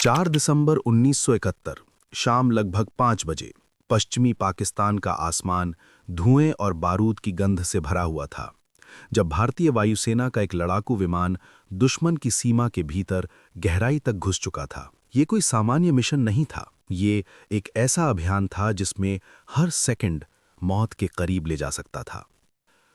4 दिसंबर 1971 शाम लगभग 5 बजे पश्चिमी पाकिस्तान का आसमान धुएं और बारूद की गंध से भरा हुआ था, जब भारतीय वायुसेना का एक लड़ाकू विमान दुश्मन की सीमा के भीतर गहराई तक घुस चुका था। ये कोई सामान्य मिशन नहीं था, ये एक ऐसा अभियान था जिसमें हर सेकंड मौत के करीब ले जा सकता था।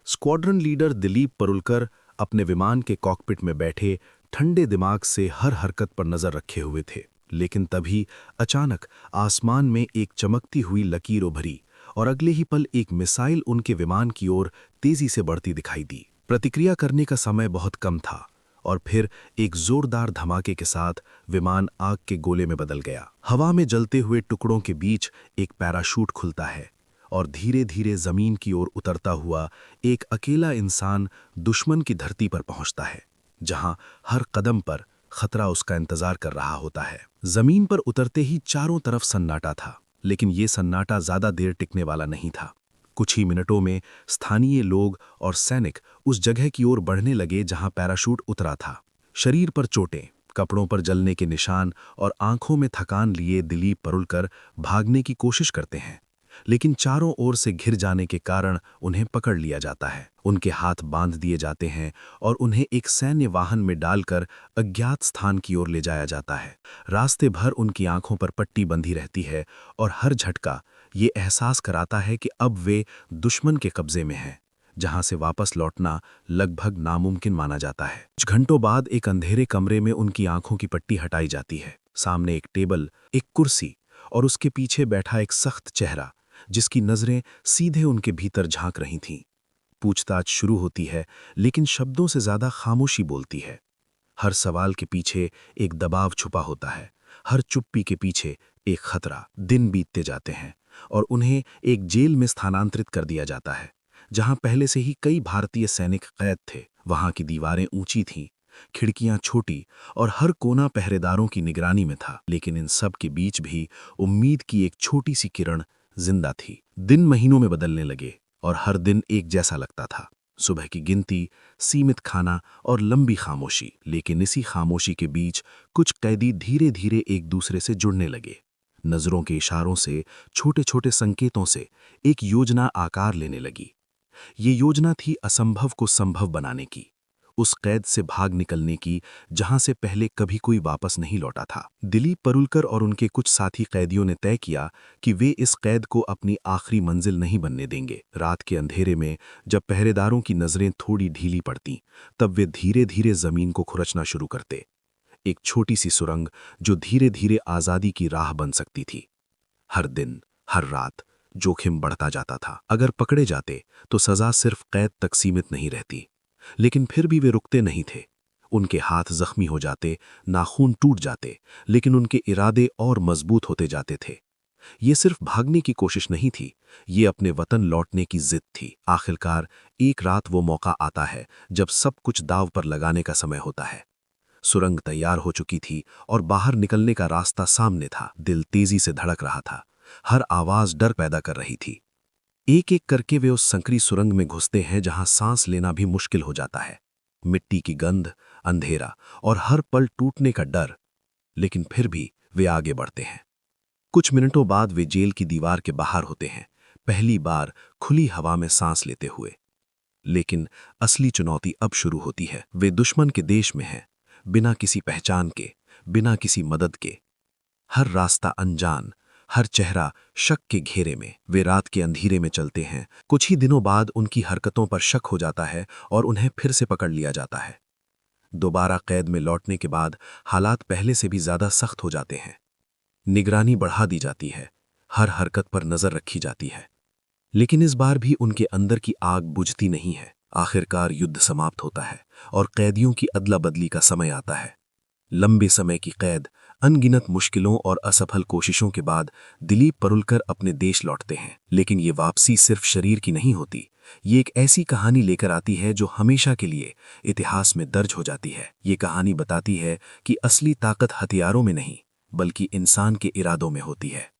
स्क्वाड्रन लीडर दिलीप परुलकर अपने विमान के कॉकपिट में बैठे ठंडे दिमाग से हर हरकत पर नजर रखे हुए थे, लेकिन तभी अचानक आसमान में एक चमकती हुई लकीर उभरी और अगले ही पल एक मिसाइल उनके विमान की ओर तेजी से बढ़ती दिखाई दी। प्रतिक्रिया करने का समय बहुत कम था और फिर एक जोरदार धमाके के साथ विमान आग के गोले में बदल गया। हवा में जलते हुए टुकड़ों के बीच एक पैराशूट खुलता है और धीरे धीरे जमीन की ओर उतरता हुआ एक अकेला इंसान दुश्मन की धरती पर पहुंचता है, जहां हर कदम पर खतरा उसका इंतजार कर रहा होता है। जमीन पर उतरते ही चारों तरफ सन्नाटा था, लेकिन ये सन्नाटा ज्यादा देर टिकने वाला नहीं था। कुछ ही मिनटों में स्थानीय लोग और सैनिक उस जगह की ओर बढ़ने लगे जहां पैराशूट उतरा था। शरीर पर चोटें, कपड़ों पर जलने के निशान और आंखों में थकान लिए दिलीप परुलकर भागने की कोशिश करते हैं, लेकिन चारों ओर से घिर जाने के कारण उन्हें पकड़ लिया जाता है। उनके हाथ बांध दिए जाते हैं और उन्हें एक सैन्य वाहन में डालकर अज्ञात स्थान की ओर ले जाया जाता है। रास्ते भर उनकी आंखों पर पट्टी बंधी रहती है और हर झटका ये एहसास कराता है कि अब वे दुश्मन के कब्जे में हैं, जहां से वापस लौटना लगभग नामुमकिन माना जाता है। कुछ घंटों बाद एक अंधेरे कमरे में उनकी आंखों की पट्टी हटाई जाती है। सामने एक टेबल, एक कुर्सी और उसके पीछे बैठा एक सख्त चेहरा, जिसकी नजरें सीधे उनके भीतर झांक रही थीं। पूछताछ शुरू होती है, लेकिन शब्दों से ज्यादा खामोशी बोलती है। हर सवाल के पीछे एक दबाव छुपा होता है, हर चुप्पी के पीछे एक खतरा। दिन बीतते जाते हैं और उन्हें एक जेल में स्थानांतरित कर दिया जाता है, जहां पहले से ही कई भारतीय सैनिक कैद थे। वहां की दीवारें ऊंची थीं, खिड़कियां छोटी और हर कोना पहरेदारों की निगरानी में था, लेकिन इन सब के बीच भी उम्मीद की एक छोटी सी किरण जिंदा थी। दिन महीनों में बदलने लगे और हर दिन एक जैसा लगता था। सुबह की गिनती, सीमित खाना और लंबी खामोशी, लेकिन इसी खामोशी के बीच कुछ कैदी धीरे धीरे एक दूसरे से जुड़ने लगे। नजरों के इशारों से, छोटे छोटे संकेतों से एक योजना आकार लेने लगी। ये योजना थी असंभव को संभव बनाने की, उस कैद से भाग निकलने की जहां से पहले कभी कोई वापस नहीं लौटा था। दिलीप परुलकर और उनके कुछ साथी कैदियों ने तय किया कि वे इस कैद को अपनी आखिरी मंजिल नहीं बनने देंगे। रात के अंधेरे में जब पहरेदारों की नजरें थोड़ी ढीली पड़ती, तब वे धीरे धीरे जमीन को खुरचना शुरू करते, एक छोटी सी सुरंग जो धीरे धीरे आजादी की राह बन सकती थी। हर दिन, हर रात जोखिम बढ़ता जाता था। अगर पकड़े जाते तो सजा सिर्फ कैद तक सीमित नहीं रहती, लेकिन फिर भी वे रुकते नहीं थे। उनके हाथ जख्मी हो जाते, नाखून टूट जाते, लेकिन उनके इरादे और मजबूत होते जाते थे। ये सिर्फ भागने की कोशिश नहीं थी, ये अपने वतन लौटने की जिद थी। आखिरकार एक रात वो मौका आता है जब सब कुछ दांव पर लगाने का समय होता है। सुरंग तैयार हो चुकी थी और बाहर निकलने का रास्ता सामने था। दिल तेजी से धड़क रहा था, हर आवाज डर पैदा कर रही थी। एक एक करके वे उस संकरी सुरंग में घुसते हैं जहां सांस लेना भी मुश्किल हो जाता है। मिट्टी की गंध, अंधेरा और हर पल टूटने का डर, लेकिन फिर भी वे आगे बढ़ते हैं। कुछ मिनटों बाद वे जेल की दीवार के बाहर होते हैं, पहली बार खुली हवा में सांस लेते हुए। लेकिन असली चुनौती अब शुरू होती है। वे दुश्मन के देश में हैं, बिना किसी पहचान के, बिना किसी मदद के। हर रास्ता अनजान, हर चेहरा शक के घेरे में। वे रात के अंधेरे में चलते हैं। कुछ ही दिनों बाद उनकी हरकतों पर शक हो जाता है और उन्हें फिर से पकड़ लिया जाता है। दोबारा कैद में लौटने के बाद हालात पहले से भी ज्यादा सख्त हो जाते हैं। निगरानी बढ़ा दी जाती है, हर हरकत पर नजर रखी जाती है, लेकिन इस बार भी उनके अंदर की आग बुझती नहीं है। आखिरकार युद्ध समाप्त होता है और कैदियों की अदला बदली का समय आता है। लंबे समय की कैद, अनगिनत मुश्किलों और असफल कोशिशों के बाद दिलीप परुलकर अपने देश लौटते हैं। लेकिन ये वापसी सिर्फ शरीर की नहीं होती, ये एक ऐसी कहानी लेकर आती है जो हमेशा के लिए इतिहास में दर्ज हो जाती है। ये कहानी बताती है कि असली ताकत हथियारों में नहीं, बल्कि इंसान के इरादों में होती है।